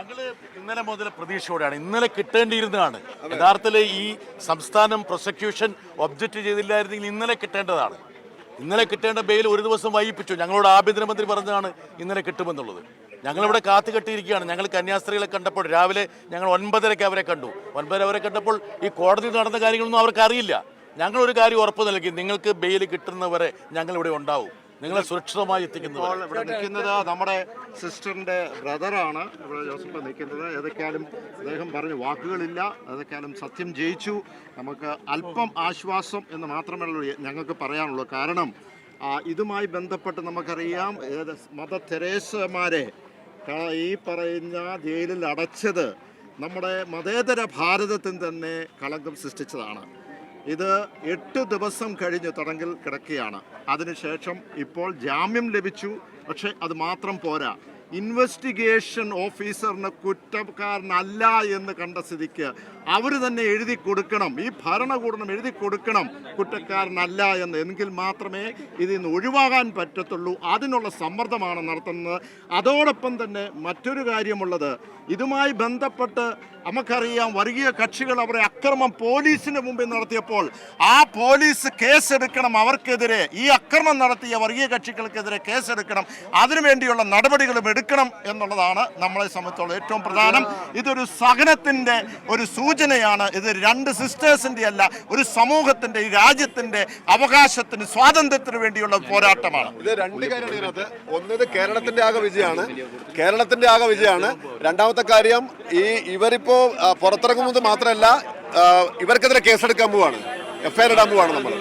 ഞങ്ങള് ഇന്നലെ മുതൽ പ്രതീക്ഷയോടെയാണ്, ഇന്നലെ കിട്ടേണ്ടിയിരുന്നതാണ്. യഥാർത്ഥത്തിൽ ഈ സംസ്ഥാനം പ്രോസിക്യൂഷൻ ഒബ്ജക്റ്റ് ചെയ്തില്ലായിരുന്നെങ്കിൽ ഇന്നലെ കിട്ടേണ്ടതാണ്. ഇന്നലെ കിട്ടേണ്ട ബെയിൽ ഒരു ദിവസം വൈകിപ്പിച്ചു. ഞങ്ങളോട് ആഭ്യന്തരമന്ത്രി പറഞ്ഞതാണ് ഇന്നലെ കിട്ടുമെന്നുള്ളത്. ഞങ്ങളിവിടെ കാത്തുകെട്ടിയിരിക്കുകയാണ്. ഞങ്ങൾ കന്യാസ്ത്രീകളെ കണ്ടപ്പോൾ രാവിലെ ഞങ്ങൾ 9:30 അവരെ കണ്ടു. 9:30 അവരെ കണ്ടപ്പോൾ ഈ കോടതിയിൽ നടന്ന കാര്യങ്ങളൊന്നും അവർക്ക് അറിയില്ല. ഞങ്ങളൊരു കാര്യം ഉറപ്പ് നൽകി, നിങ്ങൾക്ക് ബെയിൽ കിട്ടുന്നവരെ ഞങ്ങളിവിടെ ഉണ്ടാവും, നിങ്ങളെ സുരക്ഷിതമായി എത്തിക്കുന്നത്. ഇവിടെ നിൽക്കുന്നത് നമ്മുടെ സിസ്റ്ററിന്റെ ബ്രദറാണ് ഇവിടെ ജോസഫ് നിൽക്കുന്നത്. ഏതൊക്കെയാലും അദ്ദേഹം പറഞ്ഞു വാക്കുകളില്ല, ഏതൊക്കെയാലും സത്യം ജയിച്ചു. നമുക്ക് അല്പം ആശ്വാസം എന്ന് മാത്രമേ ഞങ്ങൾക്ക് പറയാനുള്ളൂ. കാരണം ഇതുമായി ബന്ധപ്പെട്ട് നമുക്കറിയാം മദർ തെരേസമാരെ ഈ പറയുന്ന ജയിലിൽ അടച്ചത് നമ്മുടെ മതേതര ഭാരതത്തിന് തന്നെ കളങ്കം സൃഷ്ടിച്ചതാണ്. ഇത് 8 ദിവസം കഴിഞ്ഞ് തടങ്കിൽ കിടക്കുകയാണ്. അതിനുശേഷം ഇപ്പോൾ ജാമ്യം ലഭിച്ചു. പക്ഷേ അത് മാത്രം പോരാ, ഇൻവെസ്റ്റിഗേഷൻ ഓഫീസറിന് കുറ്റക്കാരനല്ല എന്ന് കണ്ട സ്ഥിതിക്ക് അവർ തന്നെ എഴുതി കൊടുക്കണം, ഈ ഭരണകൂടം എഴുതി കൊടുക്കണം കുറ്റക്കാരനല്ല എന്ന്. എങ്കിൽ മാത്രമേ ഇതിൽ നിന്ന് ഒഴിവാകാൻ പറ്റത്തുള്ളൂ. അതിനുള്ള സമ്മർദ്ദമാണ് നടത്തുന്നത്. അതോടൊപ്പം തന്നെ മറ്റൊരു കാര്യമുള്ളത്, ഇതുമായി ബന്ധപ്പെട്ട് നമുക്കറിയാം വർഗീയ കക്ഷികൾ അവരെ അക്രമം പോലീസിന് മുമ്പിൽ നടത്തിയപ്പോൾ ആ പോലീസ് കേസെടുക്കണം, അവർക്കെതിരെ ഈ അക്രമം നടത്തിയ വർഗീയ കക്ഷികൾക്കെതിരെ കേസെടുക്കണം, അതിനുവേണ്ടിയുള്ള നടപടികളും എടുക്കണം എന്നുള്ളതാണ് നമ്മളെ സംബന്ധിച്ചുള്ള ഏറ്റവും പ്രധാനം. ഇതൊരു സഹനത്തിൻ്റെ ഒരു സൂചനയാണ്. ഇത് 2 സിസ്റ്റേഴ്സിൻ്റെ അല്ല, ഒരു സമൂഹത്തിൻ്റെ, ഈ രാജ്യത്തിൻ്റെ അവകാശത്തിന്, സ്വാതന്ത്ര്യത്തിന് വേണ്ടിയുള്ള പോരാട്ടമാണ്. ഇത് 2 കാര്യമാണ്. ഒന്നത് കേരളത്തിൻ്റെ ആകെ വിജയമാണ്, കേരളത്തിൻ്റെ ആകെ വിജയമാണ്. രണ്ടാമത്തെ കാര്യം, ഇവരിപ്പോൾ പുറത്തിറങ്ങുന്നത് മാത്രമല്ല, ഇവർക്കെതിരെ കേസെടുക്കാൻ പോവാണ്, FIR ഇടാൻ പോവാണ് നമ്മൾ.